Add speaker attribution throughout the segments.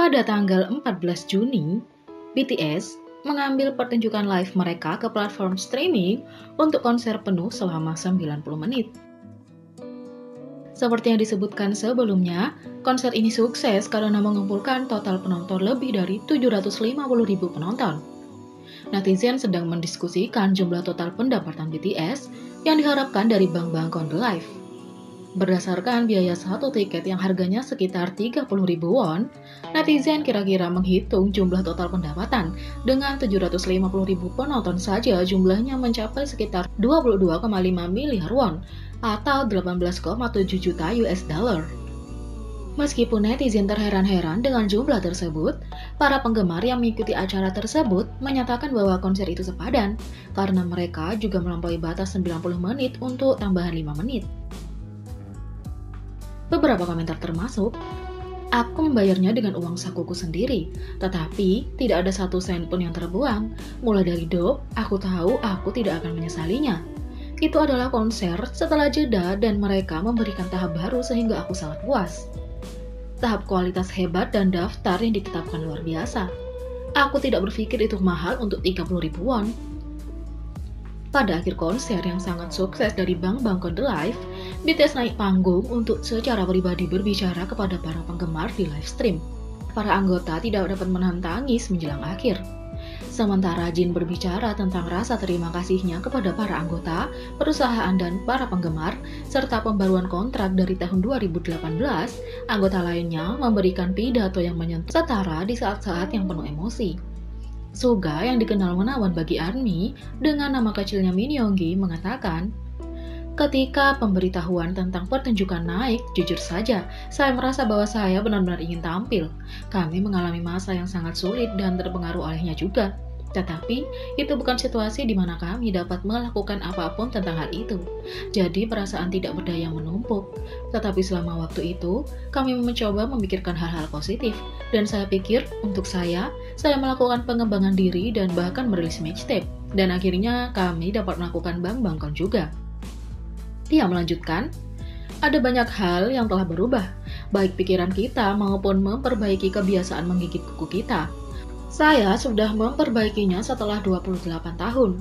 Speaker 1: Pada tanggal 14 Juni, BTS mengambil pertunjukan live mereka ke platform streaming untuk konser penuh selama 90 menit. Seperti yang disebutkan sebelumnya, konser ini sukses karena mengumpulkan total penonton lebih dari 750.000 penonton. Netizen sedang mendiskusikan jumlah total pendapatan BTS yang diharapkan dari Bang Bangkon The Live. Berdasarkan biaya satu tiket yang harganya sekitar 30.000 won, netizen kira-kira menghitung jumlah total pendapatan dengan 750.000 penonton saja jumlahnya mencapai sekitar 22,5 miliar won atau 18,7 juta US dollar. Meskipun netizen terheran-heran dengan jumlah tersebut, para penggemar yang mengikuti acara tersebut menyatakan bahwa konser itu sepadan karena mereka juga melampaui batas 90 menit untuk tambahan 5 menit. Beberapa komentar termasuk, "Aku membayarnya dengan uang sakuku sendiri, tetapi tidak ada satu sen pun yang terbuang. Mulai dari dop, aku tahu aku tidak akan menyesalinya. Itu adalah konser setelah jeda dan mereka memberikan tahap baru sehingga aku sangat puas. Tahap kualitas hebat dan daftar yang ditetapkan luar biasa. Aku tidak berpikir itu mahal untuk 30.000 won." Pada akhir konser yang sangat sukses dari Bang Bangkon The Live, BTS naik panggung untuk secara pribadi berbicara kepada para penggemar di live stream. Para anggota tidak dapat menahan tangis menjelang akhir. Sementara Jin berbicara tentang rasa terima kasihnya kepada para anggota, perusahaan dan para penggemar, serta pembaruan kontrak dari tahun 2018, anggota lainnya memberikan pidato yang menyentuh setara di saat-saat yang penuh emosi. Suga yang dikenal menawan bagi ARMY dengan nama kecilnya Min Younggi mengatakan, "Ketika pemberitahuan tentang pertunjukan naik, jujur saja, saya merasa bahwa saya benar-benar ingin tampil. Kami mengalami masa yang sangat sulit dan terpengaruh olehnya juga. Tetapi, itu bukan situasi di mana kami dapat melakukan apapun tentang hal itu. Jadi, perasaan tidak berdaya menumpuk. Tetapi selama waktu itu, kami mencoba memikirkan hal-hal positif. Dan saya pikir, untuk saya melakukan pengembangan diri dan bahkan merilis mixtape. Dan akhirnya, kami dapat melakukan Bang Bangkon juga." Dia melanjutkan, "Ada banyak hal yang telah berubah, baik pikiran kita maupun memperbaiki kebiasaan menggigit kuku kita. Saya sudah memperbaikinya setelah 28 tahun.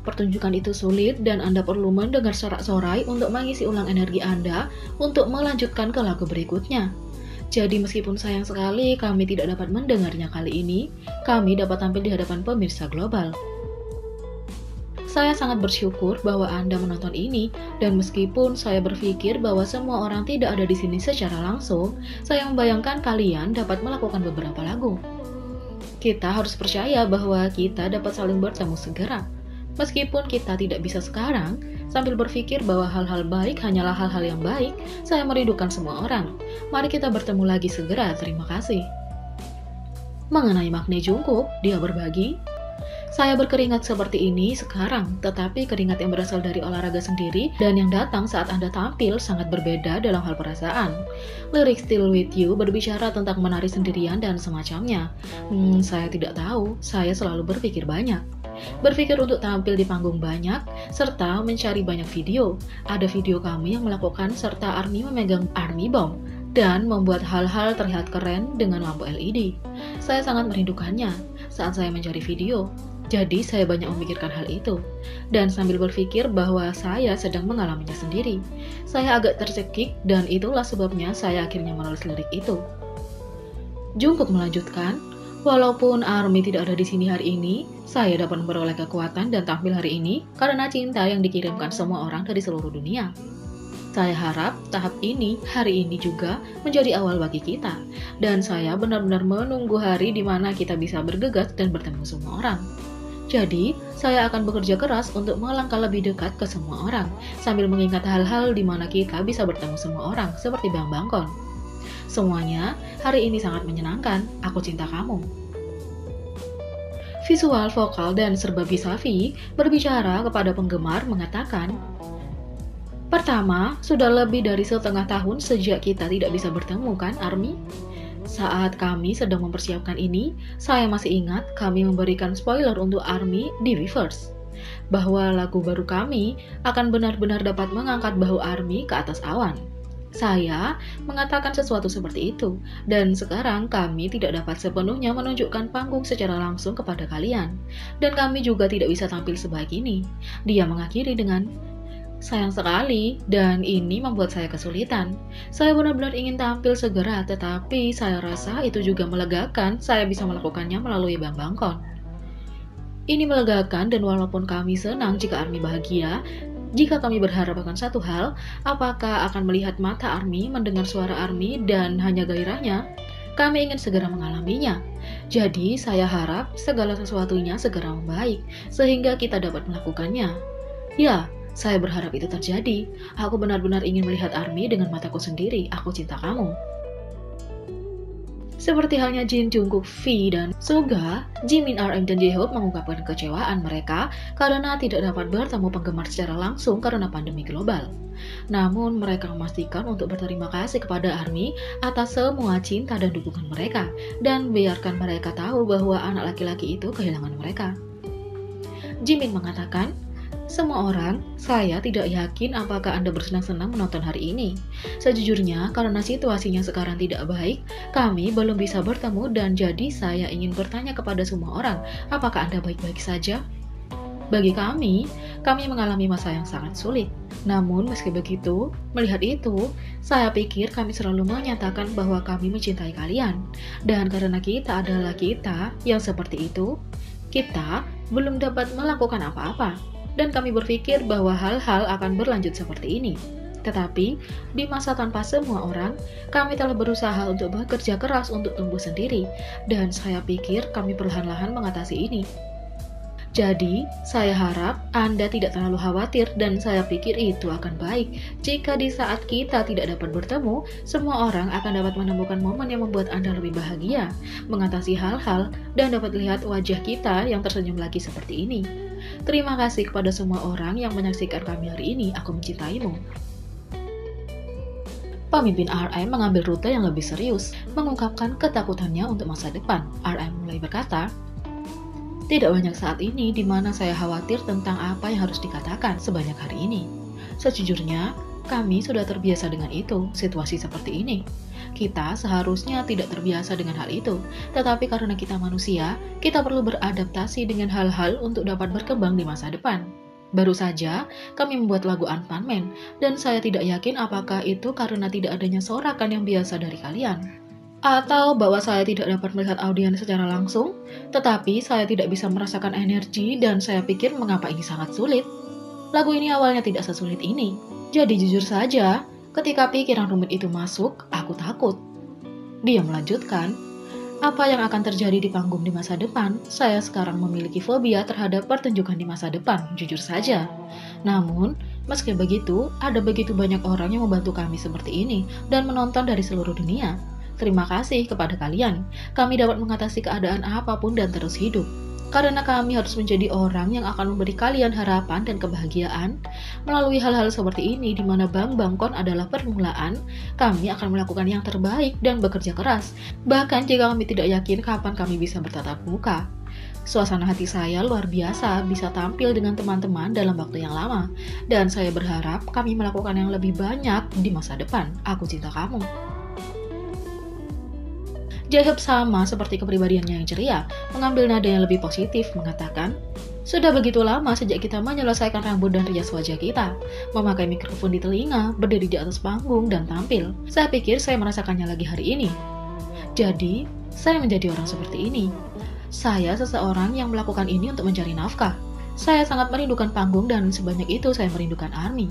Speaker 1: Pertunjukan itu sulit dan Anda perlu mendengar sorak-sorai untuk mengisi ulang energi Anda untuk melanjutkan ke lagu berikutnya. Jadi meskipun sayang sekali kami tidak dapat mendengarnya kali ini, kami dapat tampil di hadapan pemirsa global. Saya sangat bersyukur bahwa Anda menonton ini, dan meskipun saya berpikir bahwa semua orang tidak ada di sini secara langsung, saya membayangkan kalian dapat melakukan beberapa lagu. Kita harus percaya bahwa kita dapat saling bertemu segera. Meskipun kita tidak bisa sekarang, sambil berpikir bahwa hal-hal baik hanyalah hal-hal yang baik, saya merindukan semua orang. Mari kita bertemu lagi segera, terima kasih." Mengenai Maknae Jungkook, dia berbagi, "Saya berkeringat seperti ini sekarang, tetapi keringat yang berasal dari olahraga sendiri dan yang datang saat Anda tampil sangat berbeda dalam hal perasaan. Lirik Still With You berbicara tentang menari sendirian dan semacamnya. Saya tidak tahu, saya selalu berpikir banyak. Berpikir untuk tampil di panggung banyak, serta mencari banyak video. Ada video kami yang melakukan serta ARMY memegang ARMY Bomb dan membuat hal-hal terlihat keren dengan lampu LED. Saya sangat merindukannya saat saya mencari video. Jadi saya banyak memikirkan hal itu, dan sambil berpikir bahwa saya sedang mengalaminya sendiri. Saya agak tercekik dan itulah sebabnya saya akhirnya menulis lirik itu." Jungkook melanjutkan, "Walaupun ARMY tidak ada di sini hari ini, saya dapat memperoleh kekuatan dan tampil hari ini karena cinta yang dikirimkan semua orang dari seluruh dunia. Saya harap tahap ini hari ini juga menjadi awal bagi kita, dan saya benar-benar menunggu hari di mana kita bisa bergegas dan bertemu semua orang. Jadi, saya akan bekerja keras untuk melangkah lebih dekat ke semua orang, sambil mengingat hal-hal di mana kita bisa bertemu semua orang, seperti Bang Bangkon. Semuanya, hari ini sangat menyenangkan. Aku cinta kamu." Visual, vokal, dan serba bisa V berbicara kepada penggemar mengatakan, "Pertama, sudah lebih dari setengah tahun sejak kita tidak bisa bertemu kan, ARMY? Saat kami sedang mempersiapkan ini, saya masih ingat kami memberikan spoiler untuk ARMY di Weverse, bahwa lagu baru kami akan benar-benar dapat mengangkat bahu ARMY ke atas awan. Saya mengatakan sesuatu seperti itu, dan sekarang kami tidak dapat sepenuhnya menunjukkan panggung secara langsung kepada kalian, dan kami juga tidak bisa tampil sebaik ini. Dia mengakhiri dengan, sayang sekali, dan ini membuat saya kesulitan. Saya benar-benar ingin tampil segera, tetapi saya rasa itu juga melegakan. Saya bisa melakukannya melalui Bang Bangkon. Ini melegakan, dan walaupun kami senang jika ARMY bahagia, jika kami berharap akan satu hal, apakah akan melihat mata ARMY, mendengar suara ARMY, dan hanya gairahnya? Kami ingin segera mengalaminya. Jadi, saya harap segala sesuatunya segera membaik, sehingga kita dapat melakukannya. Ya, saya berharap itu terjadi. Aku benar-benar ingin melihat ARMY dengan mataku sendiri. Aku cinta kamu. Seperti halnya Jin, Jungkook, V, dan Suga, Jimin, RM, dan J-Hope mengungkapkan kekecewaan mereka karena tidak dapat bertemu penggemar secara langsung karena pandemi global. Namun, mereka memastikan untuk berterima kasih kepada ARMY atas semua cinta dan dukungan mereka, dan biarkan mereka tahu bahwa anak laki-laki itu kehilangan mereka. Jimin mengatakan, semua orang, saya tidak yakin apakah Anda bersenang-senang menonton hari ini. Sejujurnya, karena situasinya sekarang tidak baik, kami belum bisa bertemu dan jadi saya ingin bertanya kepada semua orang, apakah Anda baik-baik saja? Bagi kami mengalami masa yang sangat sulit. Namun, meski begitu, melihat itu, saya pikir kami selalu menyatakan bahwa kami mencintai kalian. Dan karena kita adalah kita yang seperti itu, kita belum dapat melakukan apa-apa. Dan kami berpikir bahwa hal-hal akan berlanjut seperti ini. Tetapi, di masa tanpa semua orang, kami telah berusaha untuk bekerja keras untuk tumbuh sendiri, dan saya pikir kami perlahan-lahan mengatasi ini. Jadi, saya harap Anda tidak terlalu khawatir dan saya pikir itu akan baik. Jika di saat kita tidak dapat bertemu, semua orang akan dapat menemukan momen yang membuat Anda lebih bahagia, mengatasi hal-hal, dan dapat lihat wajah kita yang tersenyum lagi seperti ini. Terima kasih kepada semua orang yang menyaksikan kami hari ini. Aku mencintaimu. Pemimpin RM mengambil rute yang lebih serius, mengungkapkan ketakutannya untuk masa depan. RM mulai berkata, tidak banyak saat ini di mana saya khawatir tentang apa yang harus dikatakan sebanyak hari ini. Sejujurnya, kami sudah terbiasa dengan itu, situasi seperti ini. Kita seharusnya tidak terbiasa dengan hal itu, tetapi karena kita manusia, kita perlu beradaptasi dengan hal-hal untuk dapat berkembang di masa depan. Baru saja, kami membuat lagu Anpan Man, dan saya tidak yakin apakah itu karena tidak adanya sorakan yang biasa dari kalian. Atau bahwa saya tidak dapat melihat audiens secara langsung, tetapi saya tidak bisa merasakan energi dan saya pikir mengapa ini sangat sulit. Lagu ini awalnya tidak sesulit ini. Jadi jujur saja, ketika pikiran rumit itu masuk, aku takut. Dia melanjutkan, apa yang akan terjadi di panggung di masa depan, saya sekarang memiliki fobia terhadap pertunjukan di masa depan, jujur saja. Namun, meski begitu, ada begitu banyak orang yang membantu kami seperti ini dan menonton dari seluruh dunia. Terima kasih kepada kalian. Kami dapat mengatasi keadaan apapun dan terus hidup. Karena kami harus menjadi orang yang akan memberi kalian harapan dan kebahagiaan. Melalui hal-hal seperti ini di mana Bang Bangkon adalah permulaan, kami akan melakukan yang terbaik dan bekerja keras. Bahkan jika kami tidak yakin kapan kami bisa bertatap muka. Suasana hati saya luar biasa bisa tampil dengan teman-teman dalam waktu yang lama. Dan saya berharap kami melakukan yang lebih banyak di masa depan. Aku cinta kamu. J-Hope sama seperti kepribadiannya yang ceria, mengambil nada yang lebih positif, mengatakan, sudah begitu lama sejak kita menyelesaikan rambut dan rias wajah kita, memakai mikrofon di telinga, berdiri di atas panggung, dan tampil. Saya pikir saya merasakannya lagi hari ini. Jadi, saya menjadi orang seperti ini. Saya seseorang yang melakukan ini untuk mencari nafkah. Saya sangat merindukan panggung dan sebanyak itu saya merindukan ARMY.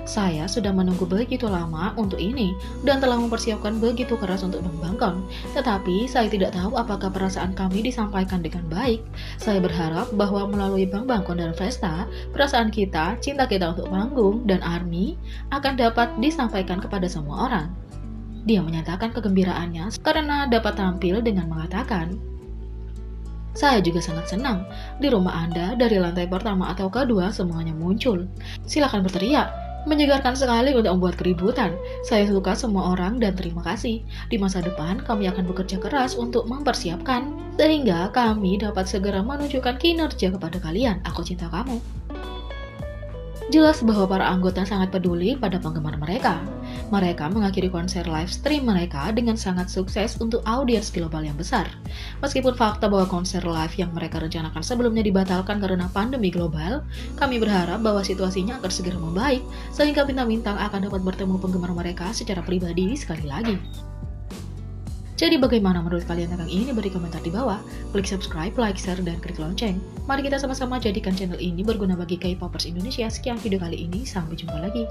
Speaker 1: Saya sudah menunggu begitu lama untuk ini dan telah mempersiapkan begitu keras untuk Bang Bangkon. Tetapi saya tidak tahu apakah perasaan kami disampaikan dengan baik. Saya berharap bahwa melalui Bang Bangkon dan Vesta, perasaan kita, cinta kita untuk panggung dan ARMY akan dapat disampaikan kepada semua orang. Dia menyatakan kegembiraannya karena dapat tampil dengan mengatakan, saya juga sangat senang. Di rumah Anda, dari lantai pertama atau kedua, semuanya muncul. Silakan berteriak. Menyegarkan sekali untuk membuat keributan. Saya suka semua orang dan terima kasih. Di masa depan, kami akan bekerja keras untuk mempersiapkan, sehingga kami dapat segera menunjukkan kinerja kepada kalian. Aku cinta kamu. Jelas bahwa para anggota sangat peduli pada penggemar mereka. Mereka mengakhiri konser live stream mereka dengan sangat sukses untuk audiens global yang besar. Meskipun fakta bahwa konser live yang mereka rencanakan sebelumnya dibatalkan karena pandemi global, kami berharap bahwa situasinya akan segera membaik sehingga bintang-bintang akan dapat bertemu penggemar mereka secara pribadi sekali lagi. Jadi bagaimana menurut kalian tentang ini? Beri komentar di bawah. Klik subscribe, like, share, dan klik lonceng. Mari kita sama-sama jadikan channel ini berguna bagi K-popers Indonesia. Sekian video kali ini, sampai jumpa lagi.